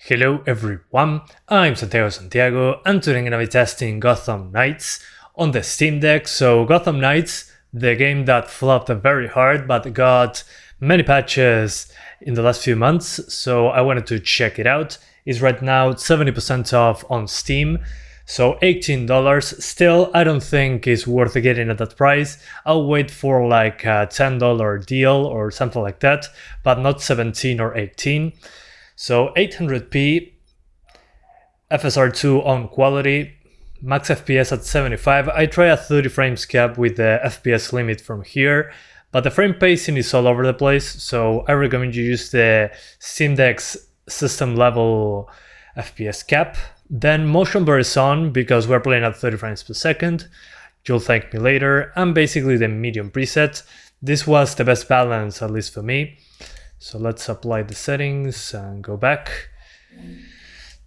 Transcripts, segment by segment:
Hello everyone, I'm Santiago and today I'm gonna be testing Gotham Knights on the Steam Deck. So Gotham Knights, the game that flopped very hard but got many patches in the last few months, so I wanted to check it out. It's right now 70% off on Steam, so $18. Still, I don't think it's worth getting at that price. I'll wait for like a $10 deal or something like that, but not 17 or 18. So 800p, FSR2 on quality, max FPS at 75. I try a 30 frames cap with the FPS limit from here, but the frame pacing is all over the place, so I recommend you use the Steam Deck's system level FPS cap. Then motion blur is on because we're playing at 30 frames per second. You'll thank me later. And basically the medium preset. This was the best balance, at least for me. So let's apply the settings and go back.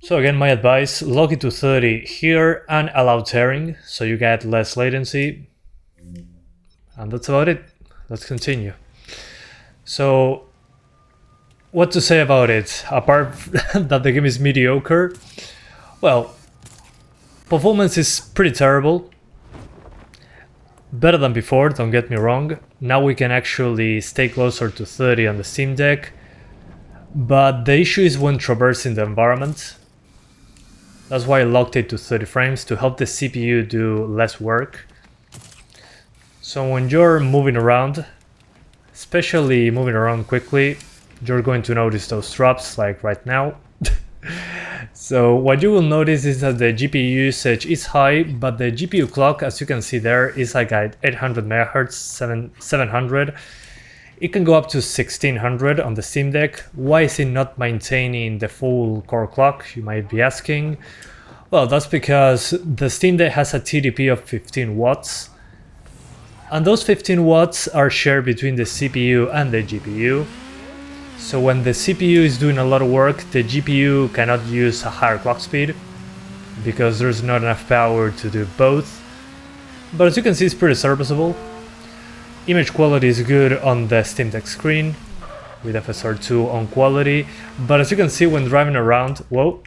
So again, my advice, lock it to 30 here and allow tearing so you get less latency. And that's about it. Let's continue. So what to say about it, apart that the game is mediocre? Well, performance is pretty terrible. Better than before, don't get me wrong. Now we can actually stay closer to 30 on the Steam Deck. But the issue is when traversing the environment. That's why I locked it to 30 frames to help the CPU do less work. So when you're moving around, especially moving around quickly, you're going to notice those drops like right now. So what you will notice is that the GPU usage is high, but the GPU clock, as you can see there, is like at 800 MHz, 700. It can go up to 1600 on the Steam Deck. Why is it not maintaining the full core clock, you might be asking? Well, that's because the Steam Deck has a TDP of 15 watts. And those 15 watts are shared between the CPU and the GPU. So when the CPU is doing a lot of work, the GPU cannot use a higher clock speed because there's not enough power to do both. But as you can see, it's pretty serviceable. Image quality is good on the Steam Deck screen with FSR2 on quality. But as you can see when driving around, whoa,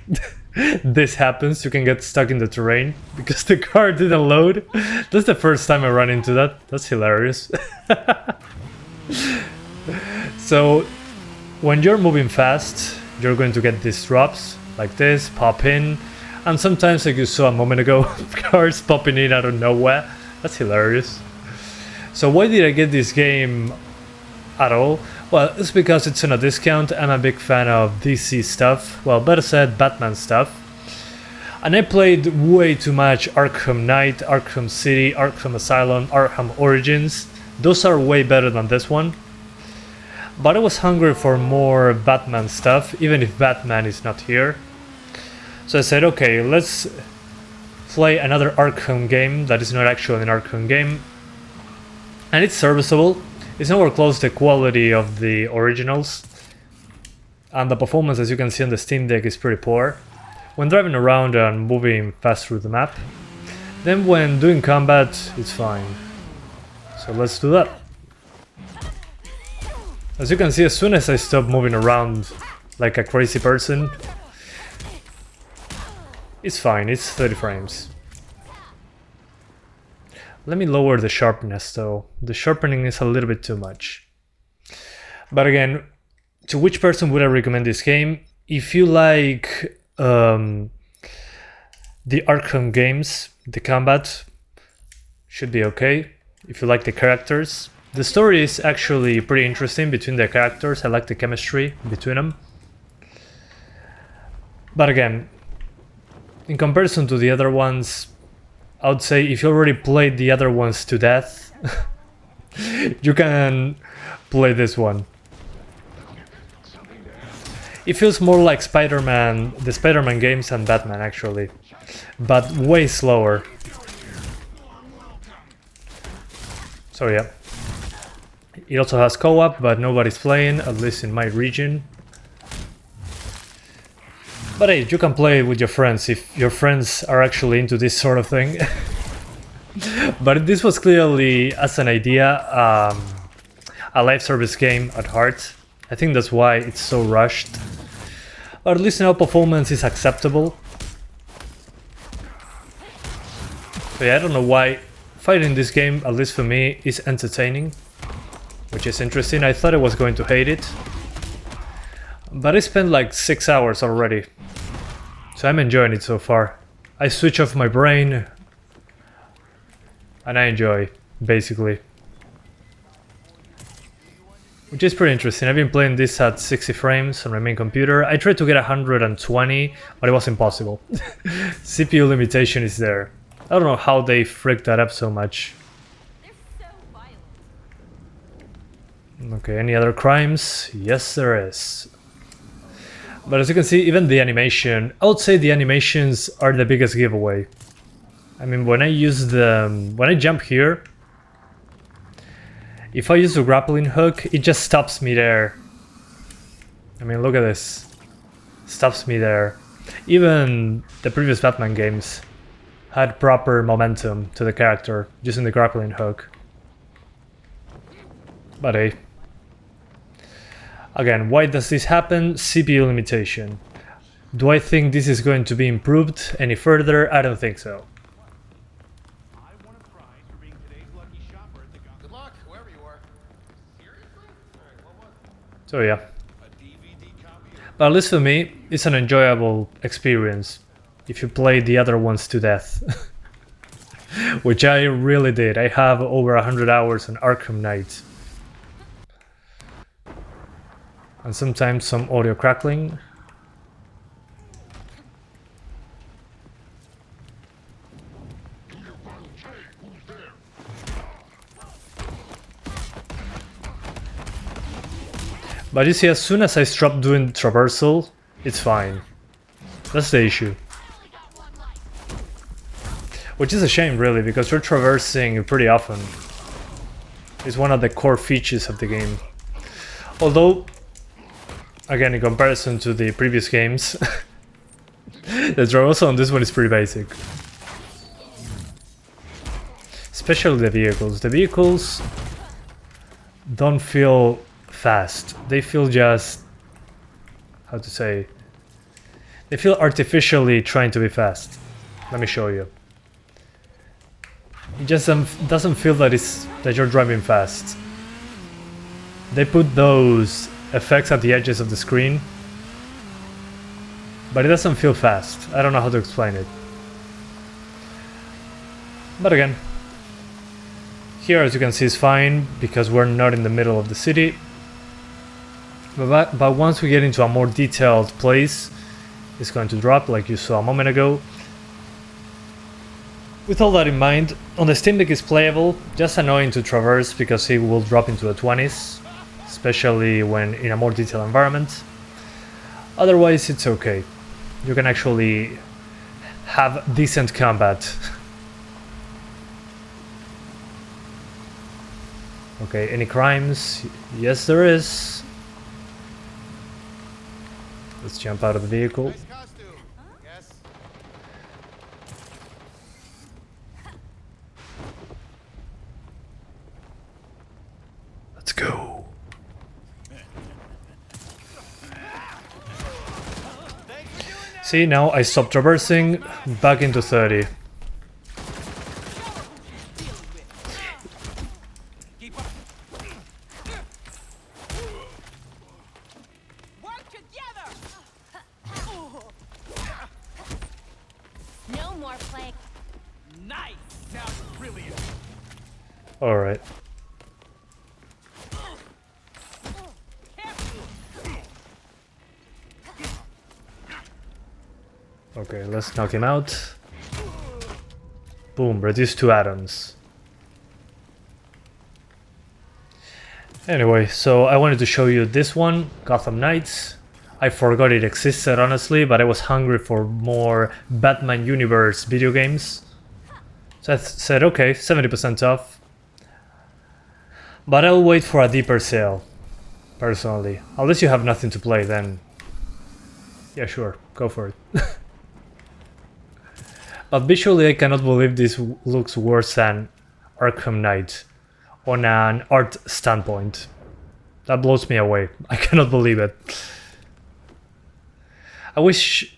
this happens. You can get stuck in the terrain because the car didn't load. That's the first time I run into that. That's hilarious. So when you're moving fast, you're going to get these drops like this, pop in, and sometimes, like you saw a moment ago, cars popping in out of nowhere. That's hilarious. So why did I get this game at all? Well, it's because it's on a discount. I'm a big fan of DC stuff, well, better said, Batman stuff. And I played way too much Arkham Knight, Arkham City, Arkham Asylum, Arkham Origins. Those are way better than this one. But I was hungry for more Batman stuff, even if Batman is not here. So I said, okay, let's play another Arkham game that is not actually an Arkham game. And it's serviceable. It's nowhere close to the quality of the originals. And the performance, as you can see on the Steam Deck, is pretty poor when driving around and moving fast through the map. Then when doing combat, it's fine. So let's do that. As you can see, as soon as I stop moving around like a crazy person, it's fine, it's 30 frames. Let me lower the sharpness though. The sharpening is a little bit too much. But again, to which person would I recommend this game? If you like the Arkham games, the combat should be okay. If you like the characters, the story is actually pretty interesting between the characters. I like the chemistry between them. But again, in comparison to the other ones, I would say if you already played the other ones to death, you can play this one. It feels more like Spider-Man, the Spider-Man games and Batman actually, but way slower. So yeah. It also has co-op, but nobody's playing, at least in my region. But hey, you can play with your friends if your friends are actually into this sort of thing. But this was clearly, as an idea, a live service game at heart. I think that's why it's so rushed. Or at least now performance is acceptable. So yeah, I don't know why fighting this game, at least for me, is entertaining. Which is interesting. I thought I was going to hate it. But I spent like 6 hours already. So I'm enjoying it so far. I switch off my brain. And I enjoy, basically. Which is pretty interesting. I've been playing this at 60 frames on my main computer. I tried to get 120, but it was impossible. CPU limitation is there. I don't know how they fricked that up so much. Okay, any other crimes? Yes, there is. But as you can see, even the animation, I would say the animations are the biggest giveaway. I mean, when I jump here, if I use the grappling hook, it just stops me there. I mean, look at this. Stops me there. Even the previous Batman games had proper momentum to the character using the grappling hook. But hey. Again, why does this happen? CPU limitation. Do I think this is going to be improved any further? I don't think so. So yeah. But at least for me, it's an enjoyable experience if you play the other ones to death. Which I really did. I have over 100 hours on Arkham Knight. And sometimes some audio crackling. But you see, as soon as I stop doing Traversal, it's fine. That's the issue. Which is a shame, really, because you're traversing pretty often. It's one of the core features of the game. Although, again, in comparison to the previous games, the Traversal on this one is pretty basic. Especially the vehicles. The vehicles don't feel fast. They feel just, how to say, they feel artificially trying to be fast. Let me show you. It just doesn't feel that you're driving fast. They put those effects at the edges of the screen, but it doesn't feel fast. I don't know how to explain it. But again, here, as you can see, is fine because we're not in the middle of the city. But once we get into a more detailed place, it's going to drop like you saw a moment ago. With all that in mind, on the Steam Deck is playable, just annoying to traverse because it will drop into the 20s, especially when in a more detailed environment. Otherwise, it's okay. You can actually have decent combat. Okay, any crimes? Yes, there is. Let's jump out of the vehicle. Nice costume. Yes. Let's go. See, now I stop traversing, back into 30. Alright. Okay, let's knock him out. Boom, reduce 2 atoms. Anyway, so I wanted to show you this one, Gotham Knights. I forgot it existed, honestly, but I was hungry for more Batman universe video games. So I said, okay, 70% off. But I'll wait for a deeper sale, personally. Unless you have nothing to play, then yeah, sure, go for it. But visually, I cannot believe this looks worse than Arkham Knight on an art standpoint. That blows me away. I cannot believe it. I wish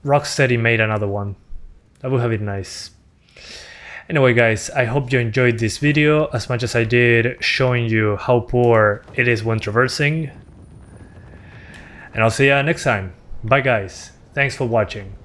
Rocksteady made another one. That would have been nice. Anyway guys, I hope you enjoyed this video as much as I did showing you how poor it is when traversing. And I'll see you next time. Bye guys. Thanks for watching.